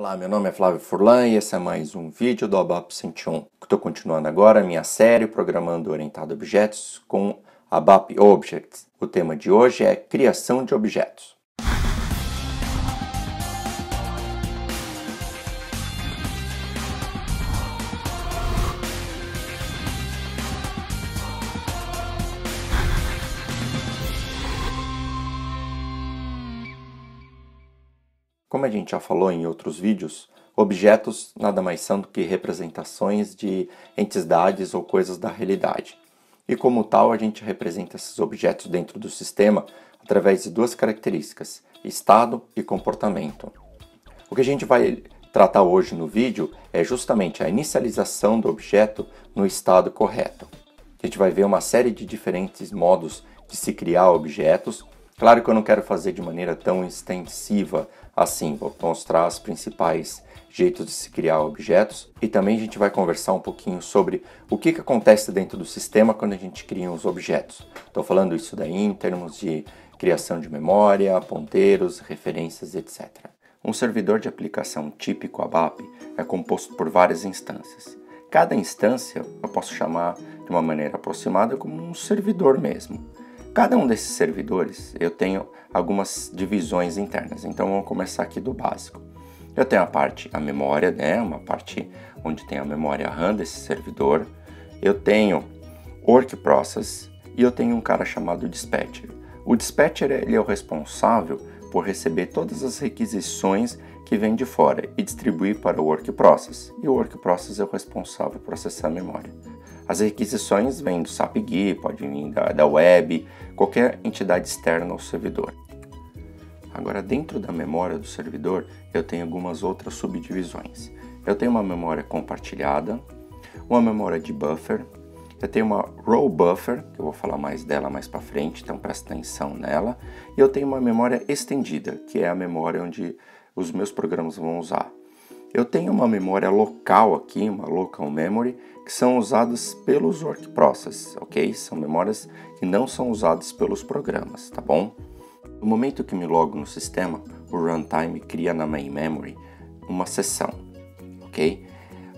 Olá, meu nome é Flávio Furlan e esse é mais um vídeo do ABAP 101. Estou continuando agora a minha série Programando Orientado a Objetos com ABAP Objects. O tema de hoje é Criação de Objetos. Como a gente já falou em outros vídeos, objetos nada mais são do que representações de entidades ou coisas da realidade. E como tal, a gente representa esses objetos dentro do sistema através de duas características, estado e comportamento. O que a gente vai tratar hoje no vídeo é justamente a inicialização do objeto no estado correto. A gente vai ver uma série de diferentes modos de se criar objetos. Claro que eu não quero fazer de maneira tão extensiva assim, vou mostrar os principais jeitos de se criar objetos e também a gente vai conversar um pouquinho sobre o que acontece dentro do sistema quando a gente cria os objetos. Estou falando isso daí em termos de criação de memória, ponteiros, referências, etc. Um servidor de aplicação típico ABAP é composto por várias instâncias. Cada instância eu posso chamar de uma maneira aproximada como um servidor mesmo. Cada um desses servidores eu tenho algumas divisões internas, então vamos começar aqui do básico. Eu tenho a memória, uma parte onde tem a memória RAM desse servidor. Eu tenho Work Process e eu tenho um cara chamado Dispatcher. O Dispatcher ele é o responsável por receber todas as requisições que vêm de fora e distribuir para o Work Process. E o Work Process é o responsável por acessar a memória. As requisições vêm do SAP GUI, pode vir da web, qualquer entidade externa ao servidor. Agora, dentro da memória do servidor, eu tenho algumas outras subdivisões. Eu tenho uma memória compartilhada, uma memória de buffer, eu tenho uma row buffer, que eu vou falar mais dela mais para frente, então presta atenção nela, e eu tenho uma memória estendida, que é a memória onde os meus programas vão usar. Eu tenho uma memória local aqui, uma local memory, que são usadas pelos work process, ok? São memórias que não são usadas pelos programas, tá bom? No momento que me logo no sistema, o runtime cria na main memory uma seção, ok?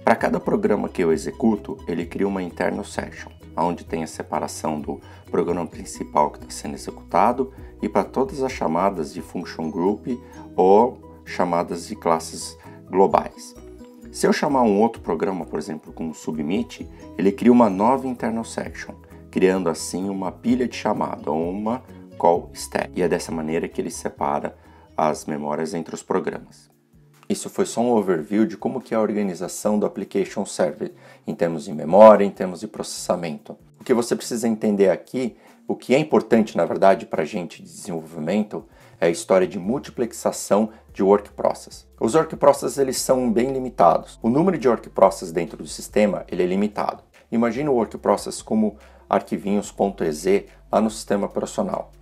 Para cada programa que eu executo, ele cria uma internal section, onde tem a separação do programa principal que está sendo executado e para todas as chamadas de function group ou chamadas de classes globais. Se eu chamar um outro programa, por exemplo, como submit, ele cria uma nova internal section, criando assim uma pilha de chamada ou uma call stack. E é dessa maneira que ele separa as memórias entre os programas. Isso foi só um overview de como que é a organização do Application Server, em termos de memória, em termos de processamento. O que você precisa entender aqui, o que é importante na verdade para a gente de desenvolvimento, é a história de multiplexação de work process. Os work process eles são bem limitados. O número de work process dentro do sistema ele é limitado. Imagine o work process como arquivinhos .exe lá no sistema operacional.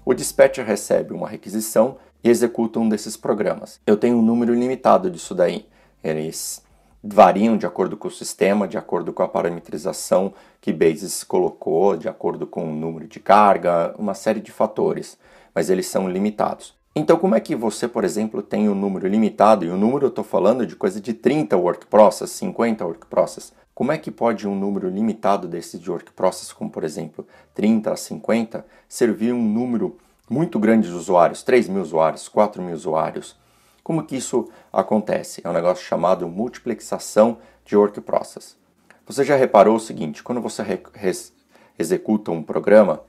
O dispatcher recebe uma requisição e executa um desses programas. Eu tenho um número limitado disso daí. Eles variam de acordo com o sistema, de acordo com a parametrização que Basis colocou, de acordo com o número de carga, uma série de fatores, mas eles são limitados. Então como é que você, por exemplo, tem um número limitado, e o número eu estou falando de coisa de 30 work process, 50 work process, como é que pode um número limitado desse de work process, como por exemplo 30 a 50, servir um número muito grande de usuários, 3.000 usuários, 4.000 usuários? Como que isso acontece? É um negócio chamado multiplexação de work process. Você já reparou o seguinte, quando você executa um programa,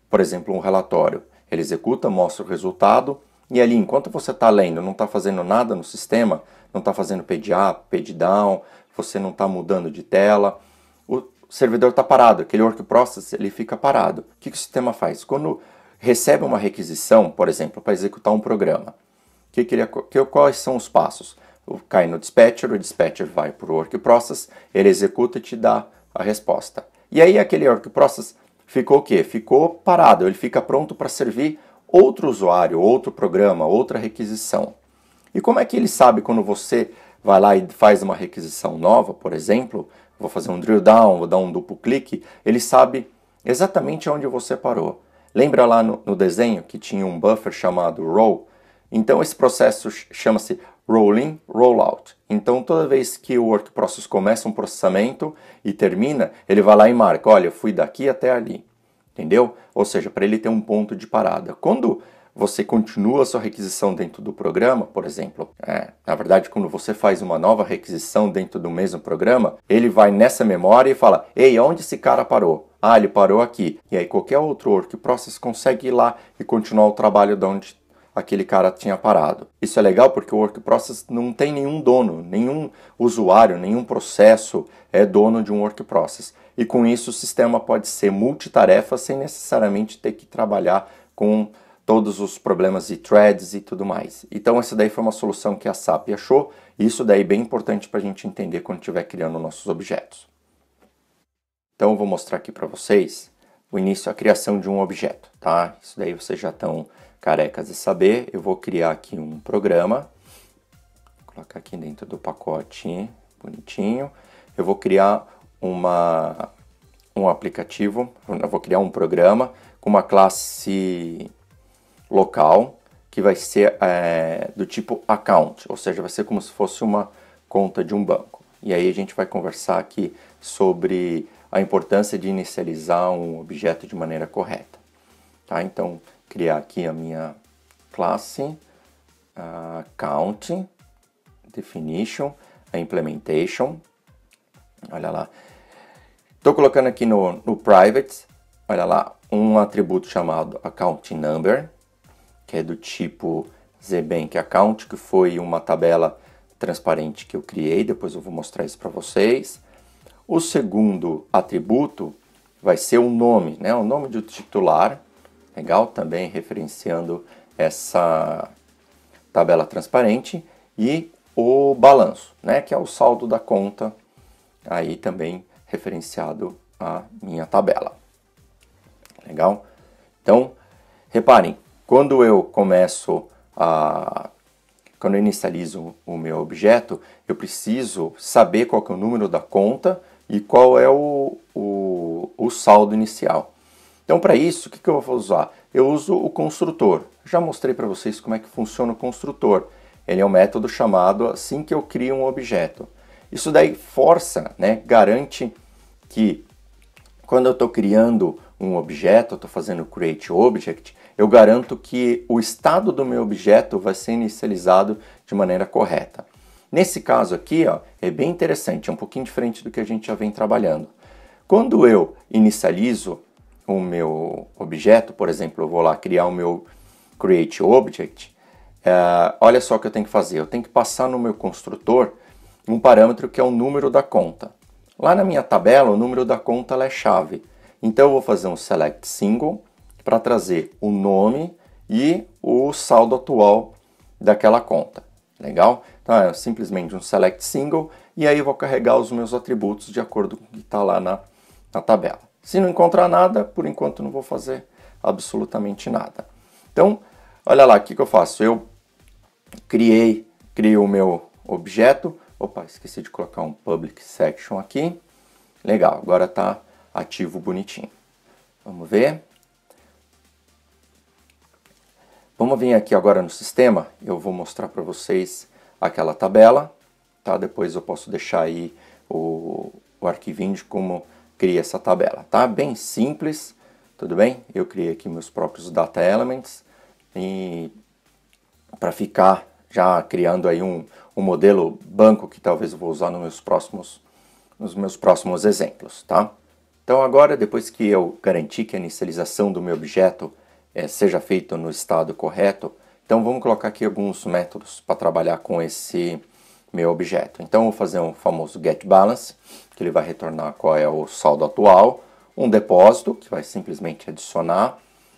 por exemplo um relatório, ele executa, mostra o resultado, e ali enquanto você está lendo, não está fazendo nada no sistema, não está fazendo page up, page down, você não está mudando de tela, o servidor está parado, aquele work process ele fica parado. O que o sistema faz? Quando recebe uma requisição, por exemplo, para executar um programa, quais são os passos? Cai no dispatcher, o dispatcher vai para o work process, ele executa e te dá a resposta. E aí aquele work process ficou o quê? Ficou parado, ele fica pronto para servir outro usuário, outro programa, outra requisição. E como é que ele sabe quando você vai lá e faz uma requisição nova, por exemplo, vou fazer um drill down, vou dar um duplo clique, ele sabe exatamente onde você parou. Lembra lá no desenho que tinha um buffer chamado row? Então esse processo chama-se roll-in, roll-out. Então, toda vez que o work process começa um processamento e termina, ele vai lá e marca, olha, eu fui daqui até ali, entendeu? Ou seja, para ele ter um ponto de parada. Quando você continua a sua requisição dentro do programa, por exemplo, na verdade, quando você faz uma nova requisição dentro do mesmo programa, ele vai nessa memória e fala, ei, onde esse cara parou? Ah, ele parou aqui. E aí qualquer outro work process consegue ir lá e continuar o trabalho de onde aquele cara tinha parado. Isso é legal porque o work process não tem nenhum dono, nenhum usuário, nenhum processo é dono de um work process. E com isso o sistema pode ser multitarefa sem necessariamente ter que trabalhar com todos os problemas de threads e tudo mais. Então essa daí foi uma solução que a SAP achou, e isso daí é bem importante para a gente entender quando estiver criando nossos objetos. Então eu vou mostrar aqui para vocês o início, a criação de um objeto, tá? Isso daí vocês já estão carecas de saber. Eu vou criar aqui um programa, vou colocar aqui dentro do pacote bonitinho. Eu vou criar um aplicativo, eu vou criar um programa com uma classe local que vai ser do tipo account, ou seja, vai ser como se fosse uma conta de um banco. E aí a gente vai conversar aqui sobre a importância de inicializar um objeto de maneira correta. Tá? Então, criar aqui a minha classe, account, definition, a implementation. Olha lá. Estou colocando aqui no private, olha lá, um atributo chamado account number, que é do tipo ZBank Account, que foi uma tabela transparente que eu criei, depois eu vou mostrar isso para vocês. O segundo atributo vai ser o nome, né? O nome do titular, legal, também referenciando essa tabela transparente, e o balanço, né? Que é o saldo da conta, aí também referenciado à minha tabela. Legal? Então, reparem, quando eu quando eu inicializo o meu objeto, eu preciso saber qual que é o número da conta e qual é o saldo inicial. Então, para isso, o que eu vou usar? Eu uso o construtor. Já mostrei para vocês como é que funciona o construtor. Ele é um método chamado assim que eu crio um objeto. Isso daí força, né, garante que quando eu estou criando um objeto, estou fazendo create object, eu garanto que o estado do meu objeto vai ser inicializado de maneira correta. Nesse caso aqui, ó, é bem interessante, é um pouquinho diferente do que a gente já vem trabalhando. Quando eu inicializo o meu objeto, por exemplo, eu vou lá criar o meu create object, olha só o que eu tenho que fazer. Eu tenho que passar no meu construtor um parâmetro que é o número da conta. Lá na minha tabela, o número da conta é chave. Então eu vou fazer um select single para trazer o nome e o saldo atual daquela conta. Legal? Então é simplesmente um select single e aí eu vou carregar os meus atributos de acordo com o que está lá na tabela. Se não encontrar nada, por enquanto não vou fazer absolutamente nada. Então, olha lá, o que eu faço? Eu crio o meu objeto. Opa, esqueci de colocar um public section aqui. Legal, agora está ativo bonitinho. Vamos ver. Vamos vir aqui agora no sistema. Eu vou mostrar para vocês aquela tabela. Tá? Depois eu posso deixar aí o arquivinho de como cria essa tabela. Tá? Bem simples, tudo bem? Eu criei aqui meus próprios data elements e para ficar já criando aí um modelo banco que talvez eu vou usar nos meus próximos exemplos, tá? Então agora, depois que eu garanti que a inicialização do meu objeto seja feita no estado correto, então vamos colocar aqui alguns métodos para trabalhar com esse meu objeto. Então eu vou fazer um famoso getBalance, que ele vai retornar qual é o saldo atual, um depósito, que vai simplesmente adicionar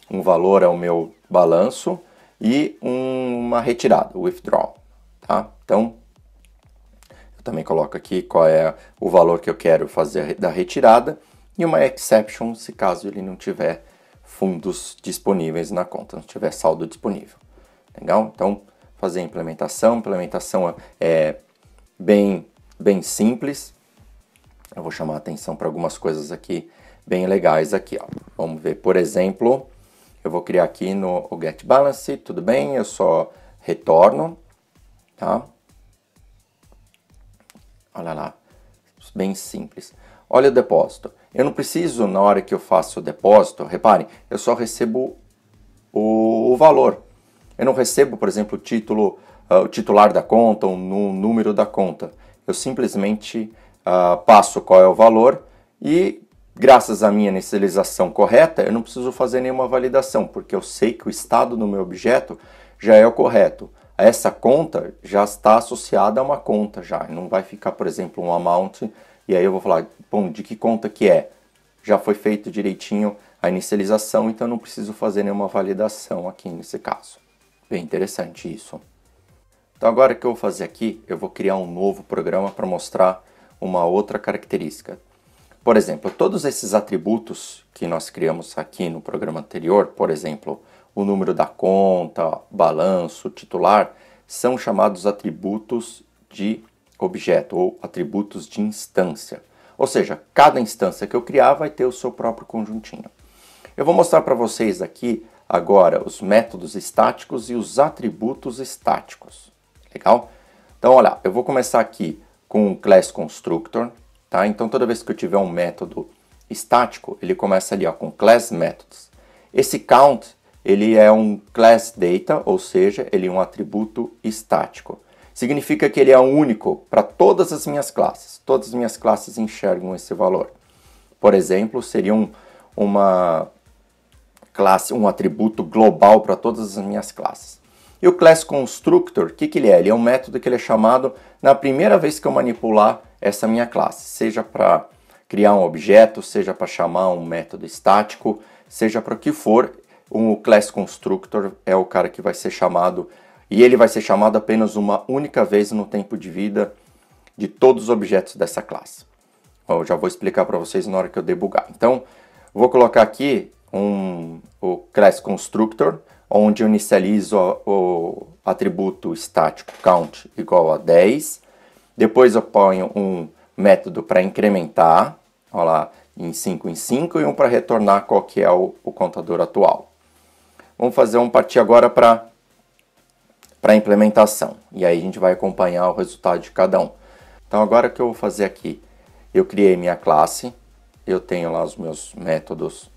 um valor ao meu balanço, e uma retirada, withdraw. Tá? Então, eu também coloco aqui qual é o valor que eu quero fazer da retirada e uma exception, se caso ele não tiver fundos disponíveis na conta, não tiver saldo disponível. Legal? Então, fazer a implementação. A implementação é bem simples. Eu vou chamar a atenção para algumas coisas aqui bem legais aqui. Ó. Vamos ver, por exemplo, eu vou criar aqui no getBalance, tudo bem, eu só retorno, tá? Olha lá, bem simples. Olha o depósito. Eu não preciso, na hora que eu faço o depósito, reparem, eu só recebo o valor. Eu não recebo, por exemplo, o titular da conta, o número da conta. Eu simplesmente passo qual é o valor e, graças à minha inicialização correta, eu não preciso fazer nenhuma validação, porque eu sei que o estado do meu objeto já é o correto. Essa conta já está associada a uma conta já. Não vai ficar, por exemplo, um amount, e aí eu vou falar, bom, de que conta que é? Já foi feito direitinho a inicialização, então eu não preciso fazer nenhuma validação aqui nesse caso. Bem interessante isso. Então agora o que eu vou fazer aqui, eu vou criar um novo programa para mostrar uma outra característica. Por exemplo, todos esses atributos que nós criamos aqui no programa anterior, por exemplo, o número da conta, balanço, titular, são chamados atributos de objeto ou atributos de instância. Ou seja, cada instância que eu criar vai ter o seu próprio conjuntinho. Eu vou mostrar para vocês aqui agora os métodos estáticos e os atributos estáticos. Legal? Então, olha, eu vou começar aqui com o class constructor, tá? Então, toda vez que eu tiver um método estático, ele começa ali, ó, com class methods. Esse count, ele é um class data, ou seja, ele é um atributo estático. Significa que ele é único para todas as minhas classes. Todas as minhas classes enxergam esse valor. Por exemplo, seria uma classe, um atributo global para todas as minhas classes. E o class constructor, o que ele é? Ele é um método que ele é chamado na primeira vez que eu manipular essa minha classe, seja para criar um objeto, seja para chamar um método estático, seja para o que for, o class constructor é o cara que vai ser chamado, e ele vai ser chamado apenas uma única vez no tempo de vida de todos os objetos dessa classe. Eu já vou explicar para vocês na hora que eu debugar. Então, vou colocar aqui o class constructor, onde eu inicializo o atributo estático count igual a 10. Depois eu ponho um método para incrementar, olha lá, em 5 em 5, e um para retornar qual que é o contador atual. Vamos partir agora para a implementação. E aí a gente vai acompanhar o resultado de cada um. Então agora o que eu vou fazer aqui? Eu criei minha classe, eu tenho lá os meus métodos,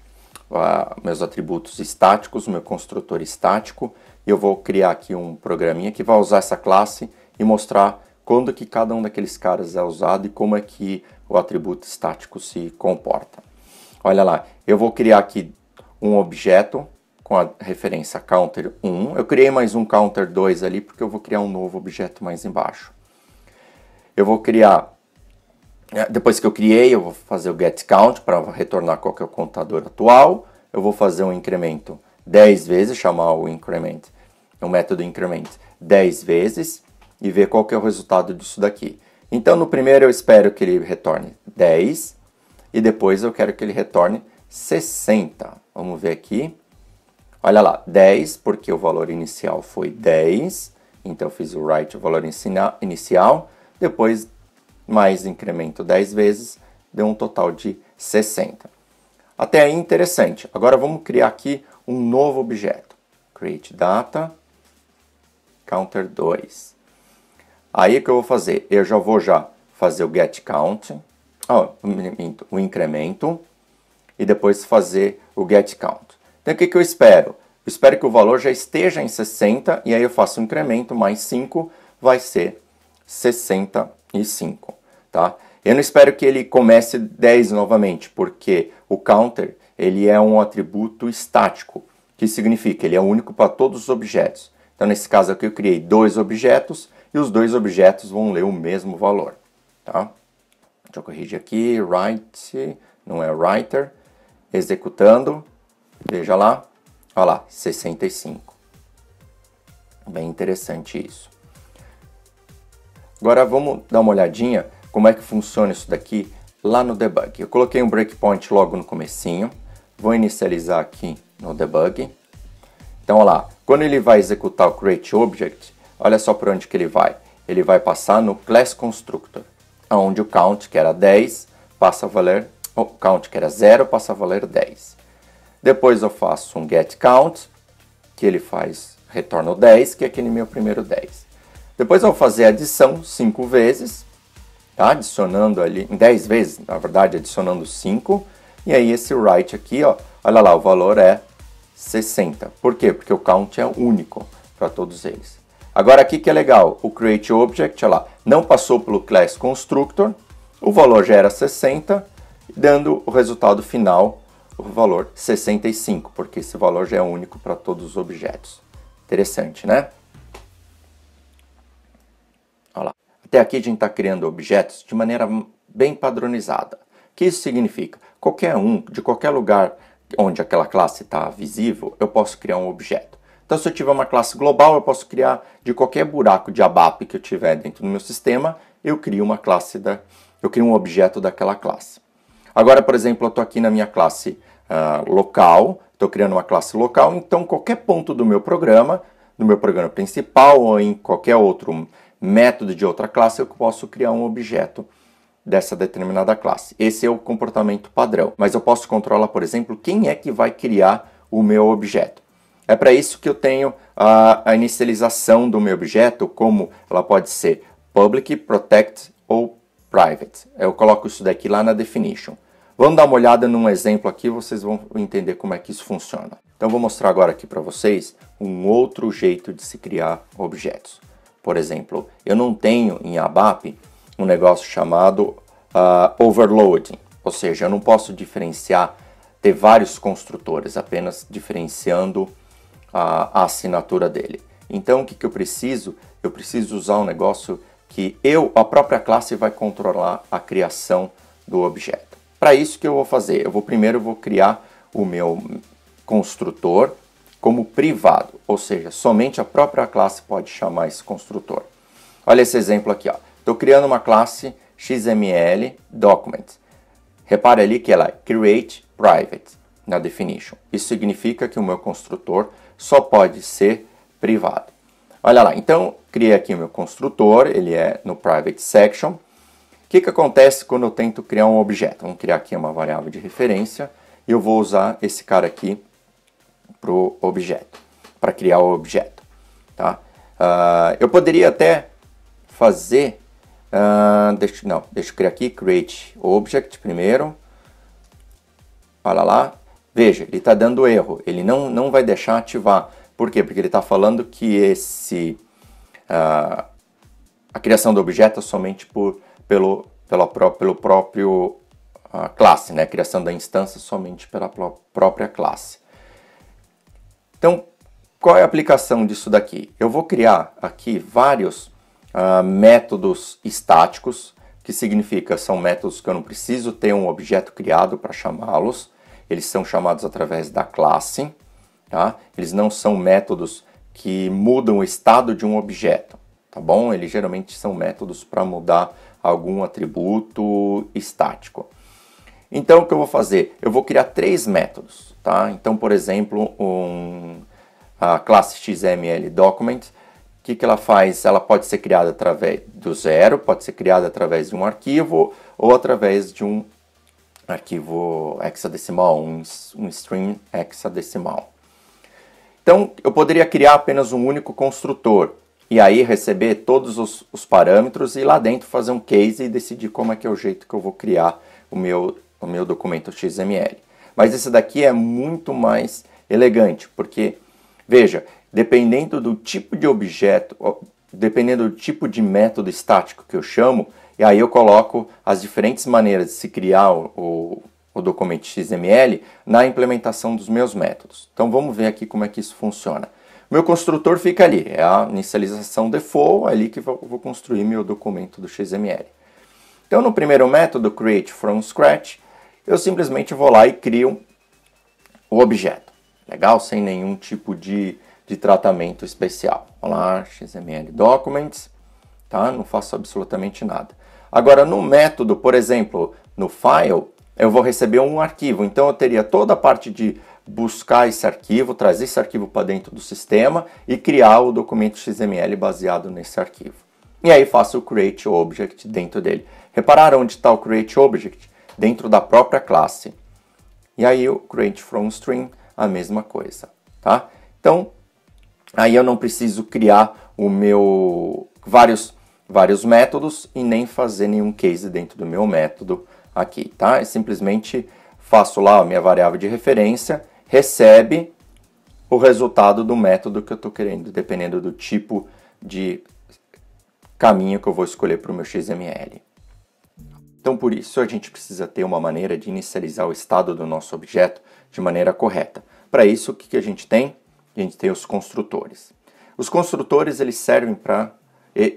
meus atributos estáticos, meu construtor estático, e eu vou criar aqui um programinha que vai usar essa classe e mostrar quando que cada um daqueles caras é usado e como é que o atributo estático se comporta. Olha lá, eu vou criar aqui um objeto com a referência counter 1. Eu criei mais um counter 2 ali porque eu vou criar um novo objeto mais embaixo. Eu vou criar, depois que eu criei, eu vou fazer o getCount para retornar qual que é o contador atual. Eu vou fazer um incremento 10 vezes, chamar o método increment 10 vezes e ver qual que é o resultado disso daqui. Então, no primeiro eu espero que ele retorne 10 e depois eu quero que ele retorne 60. Vamos ver aqui. Olha lá, 10, porque o valor inicial foi 10. Então, eu fiz o write, o valor inicial. Depois, mais incremento 10 vezes, deu um total de 60. Até aí, interessante. Agora, vamos criar aqui um novo objeto. Create data, counter 2. Aí, o que eu vou fazer? Eu já vou fazer o getCount, o incremento, e depois fazer o getCount. Então, o que eu espero? Eu espero que o valor já esteja em 60, e aí eu faço um incremento, mais 5, vai ser 65, tá? Eu não espero que ele comece 10 novamente, porque o counter, ele é um atributo estático, que significa, ele é único para todos os objetos. Então, nesse caso aqui, eu criei 2 objetos, e os 2 objetos vão ler o mesmo valor, tá? Deixa eu corrigir aqui, write, não é writer, executando, veja lá, olha lá, 65. Bem interessante isso. Agora vamos dar uma olhadinha como é que funciona isso daqui lá no debug. Eu coloquei um breakpoint logo no comecinho, vou inicializar aqui no debug. Então, olha lá, quando ele vai executar o create object, olha só por onde que ele vai. Ele vai passar no class constructor, onde o count, que era 10, passa a valer, o count, que era 0, passa a valer 10. Depois eu faço um getCount, que ele retorna o 10, que é aquele meu primeiro 10. Depois eu vou fazer a adição 5 vezes, tá? Adicionando ali, em 10 vezes, na verdade, adicionando 5. E aí esse write aqui, ó, olha lá, o valor é 60. Por quê? Porque o count é único para todos eles. Agora aqui que é legal, o create object, olha lá, não passou pelo class constructor, o valor já era 60, dando o resultado final, o valor 65, porque esse valor já é único para todos os objetos. Interessante, né? Olha lá. Até aqui a gente está criando objetos de maneira bem padronizada. O que isso significa? Qualquer um, de qualquer lugar onde aquela classe está visível, eu posso criar um objeto. Então, se eu tiver uma classe global, eu posso criar de qualquer buraco de ABAP que eu tiver dentro do meu sistema, eu crio uma classe eu crio um objeto daquela classe. Agora, por exemplo, eu estou aqui na minha classe local, estou criando uma classe local, então qualquer ponto do meu programa, no meu programa principal ou em qualquer outro método de outra classe, eu posso criar um objeto dessa determinada classe. Esse é o comportamento padrão. Mas eu posso controlar, por exemplo, quem é que vai criar o meu objeto. É para isso que eu tenho a inicialização do meu objeto, como ela pode ser public, protect ou private. Eu coloco isso daqui lá na definition. Vamos dar uma olhada num exemplo aqui, vocês vão entender como é que isso funciona. Então eu vou mostrar agora aqui para vocês um outro jeito de se criar objetos. Por exemplo, eu não tenho em ABAP um negócio chamado overloading, ou seja, eu não posso diferenciar, ter vários construtores, apenas diferenciando a assinatura dele. Então o que eu preciso? Eu preciso usar um negócio que a própria classe vai controlar a criação do objeto. Para isso que eu vou fazer? Primeiro eu vou criar o meu construtor como privado, ou seja, somente a própria classe pode chamar esse construtor. Olha esse exemplo aqui, ó. Estou criando uma classe XML document. Repare ali que ela é create private na definition. Isso significa que o meu construtor só pode ser privado. Olha lá, então criei aqui o meu construtor, ele é no private section. O que acontece quando eu tento criar um objeto? Vamos criar aqui uma variável de referência e eu vou usar esse cara aqui para o objeto, para criar o objeto. Tá? Eu poderia até fazer, deixa eu criar aqui, create object primeiro. Olha lá, veja, ele está dando erro, ele não vai deixar ativar. Por quê? Porque ele está falando que a criação do objeto é somente pelo próprio classe, né? A criação da instância somente pela própria classe. Então, qual é a aplicação disso daqui? Eu vou criar aqui vários métodos estáticos, que significa são métodos que eu não preciso ter um objeto criado para chamá-los. Eles são chamados através da classe. Tá? Eles não são métodos que mudam o estado de um objeto. Tá bom? Eles geralmente são métodos para mudar algum atributo estático. Então, o que eu vou fazer? Eu vou criar 3 métodos. Tá? Então, por exemplo, a classe XML document, o que ela faz? Ela pode ser criada através do zero, pode ser criada através de um arquivo ou através de um arquivo hexadecimal, um string hexadecimal. Então, eu poderia criar apenas um único construtor e aí receber todos os parâmetros e lá dentro fazer um case e decidir como é que é o jeito que eu vou criar o meu documento XML. Mas esse daqui é muito mais elegante, porque, veja, dependendo do tipo de objeto, dependendo do tipo de método estático que eu chamo, e aí eu coloco as diferentes maneiras de se criar o documento XML na implementação dos meus métodos. Então vamos ver aqui como é que isso funciona. Meu construtor fica ali, é a inicialização default, é ali que eu vou construir meu documento do XML. Então no primeiro método, create from scratch, eu simplesmente vou lá e crio o objeto. Legal? Sem nenhum tipo de tratamento especial. Vamos lá, XML documents, tá? Não faço absolutamente nada. Agora no método, por exemplo, no file, eu vou receber um arquivo. Então eu teria toda a parte de buscar esse arquivo, trazer esse arquivo para dentro do sistema e criar o documento XML baseado nesse arquivo. E aí faço o create object dentro dele. Repararam onde está o create object? Dentro da própria classe. E aí o create from string, a mesma coisa, tá? Então, aí eu não preciso criar vários vários métodos e nem fazer nenhum case dentro do meu método aqui, tá? Eu simplesmente faço lá a minha variável de referência, recebe o resultado do método que eu estou querendo, dependendo do tipo de caminho que eu vou escolher para o meu XML. Então, por isso, a gente precisa ter uma maneira de inicializar o estado do nosso objeto de maneira correta. Para isso, o que a gente tem? A gente tem os construtores. Os construtores, eles servem para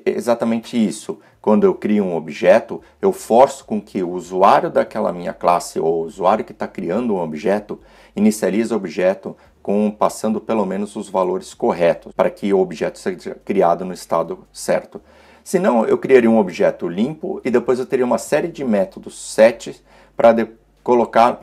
exatamente isso. Quando eu crio um objeto, eu forço com que o usuário daquela minha classe ou o usuário que está criando um objeto inicialize o objeto passando pelo menos os valores corretos para que o objeto seja criado no estado certo. Senão, eu criaria um objeto limpo e depois eu teria uma série de métodos set para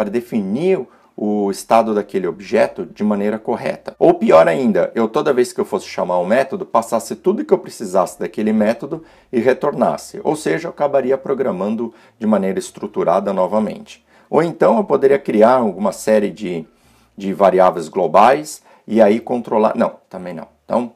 definir o estado daquele objeto de maneira correta. Ou pior ainda, toda vez que eu fosse chamar um método, passasse tudo que eu precisasse daquele método e retornasse. Ou seja, eu acabaria programando de maneira estruturada novamente. Ou então eu poderia criar alguma série de variáveis globais e aí controlar... Não, também não. Então,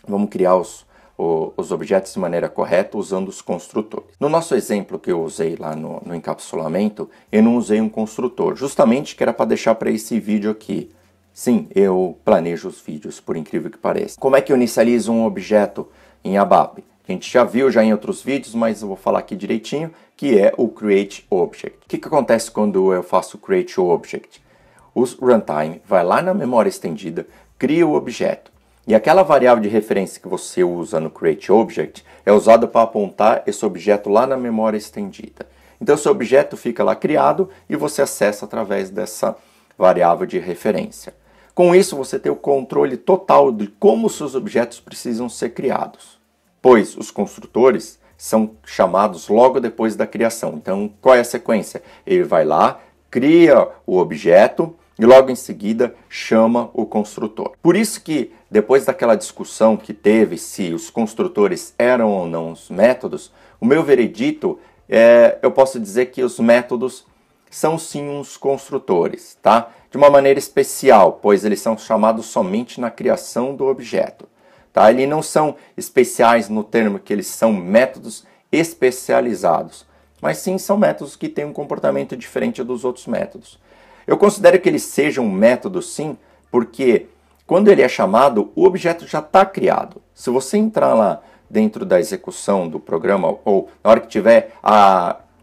vamos criar os objetos de maneira correta usando os construtores. No nosso exemplo que eu usei lá no encapsulamento, eu não usei um construtor, justamente que era para deixar para esse vídeo aqui. Sim, eu planejo os vídeos, por incrível que pareça. Como é que eu inicializo um objeto em ABAP? A gente já viu em outros vídeos, mas eu vou falar aqui direitinho, que é o Create Object. O que acontece quando eu faço Create Object? O runtime vai lá na memória estendida, cria o objeto. E aquela variável de referência que você usa no Create Object é usada para apontar esse objeto lá na memória estendida. Então, esse objeto fica lá criado e você acessa através dessa variável de referência. Com isso, você tem o controle total de como os seus objetos precisam ser criados, pois os construtores são chamados logo depois da criação. Então, qual é a sequência? Ele vai lá, cria o objeto e logo em seguida chama o construtor. Por isso que depois daquela discussão que teve se os construtores eram ou não os métodos, o meu veredito eu posso dizer que os métodos são sim uns construtores, tá? De uma maneira especial, pois eles são chamados somente na criação do objeto, tá? Eles não são especiais no termo que eles são métodos especializados, mas sim são métodos que têm um comportamento diferente dos outros métodos. Eu considero que ele seja um método sim, porque quando ele é chamado, o objeto já está criado. Se você entrar lá dentro da execução do programa, ou na hora que tiver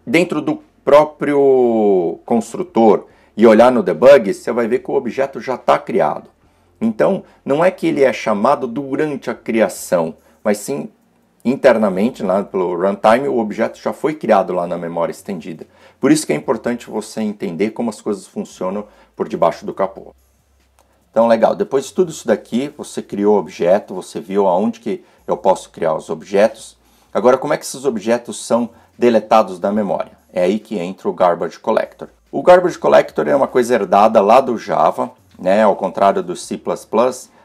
dentro do próprio construtor e olhar no debug, você vai ver que o objeto já está criado. Então, não é que ele é chamado durante a criação, mas sim internamente, lá pelo runtime, o objeto já foi criado lá na memória estendida. Por isso que é importante você entender como as coisas funcionam por debaixo do capô. Então, legal. Depois de tudo isso daqui, você criou o objeto, você viu aonde que eu posso criar os objetos. Agora, como é que esses objetos são deletados da memória? É aí que entra o Garbage Collector. O Garbage Collector é uma coisa herdada lá do Java, né? Ao contrário do C++,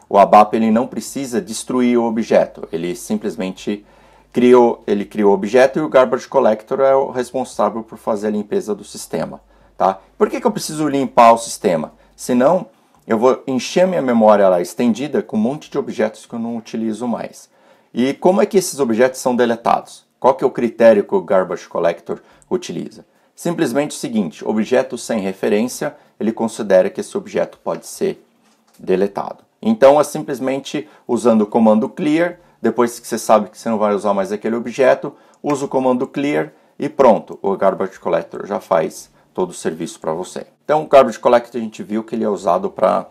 o ABAP ele não precisa destruir o objeto. Ele simplesmente criou o objeto e o Garbage Collector é o responsável por fazer a limpeza do sistema. Tá? Por que eu preciso limpar o sistema? Senão, eu vou encher minha memória lá estendida com um monte de objetos que eu não utilizo mais. E como é que esses objetos são deletados? Qual que é o critério que o Garbage Collector utiliza? Simplesmente o seguinte, objeto sem referência, ele considera que esse objeto pode ser deletado. Então é simplesmente usando o comando clear, depois que você sabe que você não vai usar mais aquele objeto, usa o comando clear e pronto, o Garbage Collector já faz todo o serviço para você. Então o Garbage Collector a gente viu que ele é usado para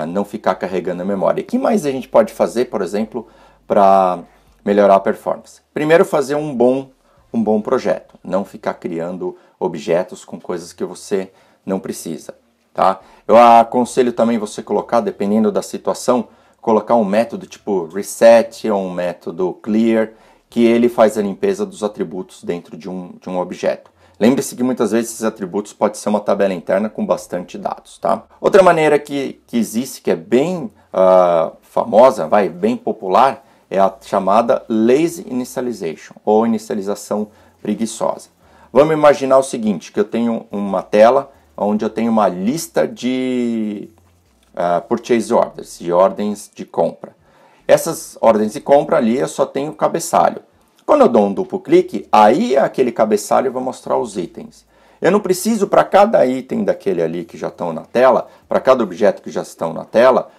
não ficar carregando a memória. E o que mais a gente pode fazer, por exemplo, para melhorar a performance? Primeiro, fazer um bom projeto, não ficar criando objetos com coisas que você não precisa. Tá? Eu aconselho também você colocar, dependendo da situação, colocar um método tipo reset ou um método clear, que ele faz a limpeza dos atributos dentro de um objeto. Lembre-se que muitas vezes esses atributos podem ser uma tabela interna com bastante dados. Tá? Outra maneira que existe, que é bem famosa, bem popular, é a chamada Lazy Initialization, ou inicialização preguiçosa. Vamos imaginar o seguinte, que eu tenho uma tela onde eu tenho uma lista de purchase orders, de ordens de compra. Essas ordens de compra ali eu só tenho o cabeçalho. Quando eu dou um duplo clique, aí aquele cabeçalho vai mostrar os itens. Eu não preciso, para cada item daquele ali que já estão na tela, para cada objeto que já estão na tela,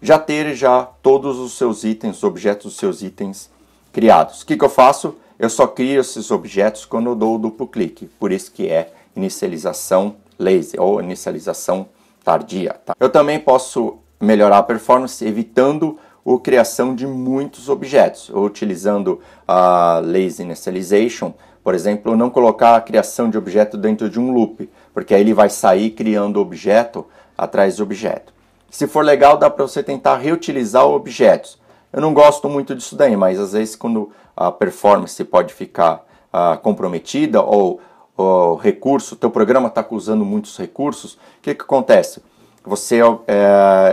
já ter todos os seus itens, os objetos dos seus itens criados. O que eu faço? Eu só crio esses objetos quando eu dou o duplo clique. Por isso que é inicialização lazy ou inicialização tardia. Tá? Eu também posso melhorar a performance evitando a criação de muitos objetos, ou utilizando a lazy initialization, por exemplo, não colocar a criação de objeto dentro de um loop, porque aí ele vai sair criando objeto atrás de objeto. Se for legal, dá para você tentar reutilizar objetos. Eu não gosto muito disso daí, mas às vezes quando a performance pode ficar comprometida ou o recurso, teu programa está usando muitos recursos, o que acontece?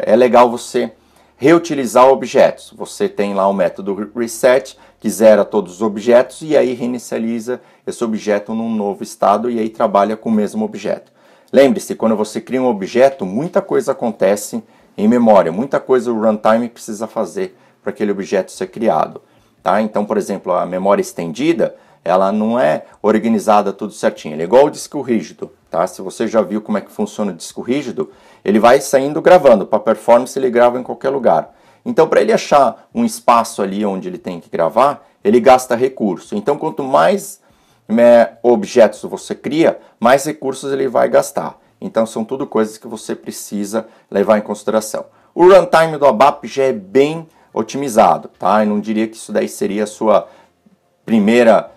É legal você reutilizar objetos. Você tem lá o método reset, que zera todos os objetos e aí reinicializa esse objeto num novo estado e aí trabalha com o mesmo objeto. Lembre-se, quando você cria um objeto, muita coisa acontece em memória, muita coisa o runtime precisa fazer para aquele objeto ser criado. Tá? Então, por exemplo, a memória estendida, ela não é organizada tudo certinho. Ele é igual o disco rígido. Tá? Se você já viu como é que funciona o disco rígido, ele vai saindo gravando. Para performance, ele grava em qualquer lugar. Então, para ele achar um espaço ali onde ele tem que gravar, ele gasta recurso. Então, quanto mais objetos você cria, mais recursos ele vai gastar. Então, são tudo coisas que você precisa levar em consideração. O runtime do ABAP já é bem otimizado. Tá? Eu não diria que isso daí seria a sua primeira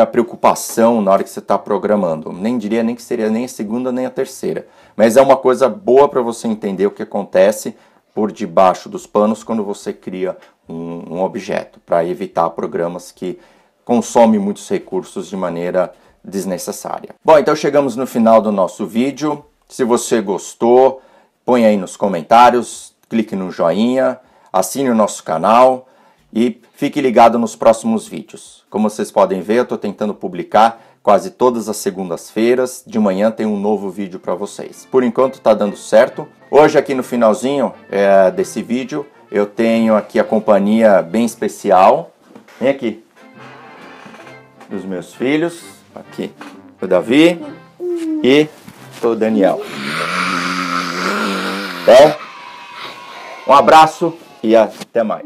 preocupação na hora que você está programando. Nem diria nem que seria nem a segunda nem a terceira. Mas é uma coisa boa para você entender o que acontece por debaixo dos panos quando você cria um objeto, para evitar programas que consomem muitos recursos de maneira desnecessária. Bom, então chegamos no final do nosso vídeo. Se você gostou, põe aí nos comentários, clique no joinha, assine o nosso canal e fique ligado nos próximos vídeos. Como vocês podem ver, eu estou tentando publicar quase todas as segundas-feiras. De manhã tem um novo vídeo para vocês. Por enquanto está dando certo. Hoje aqui no finalzinho desse vídeo, eu tenho aqui a companhia bem especial. Vem aqui. Dos meus filhos. Aqui o Davi e o Daniel. Então, um abraço e até mais.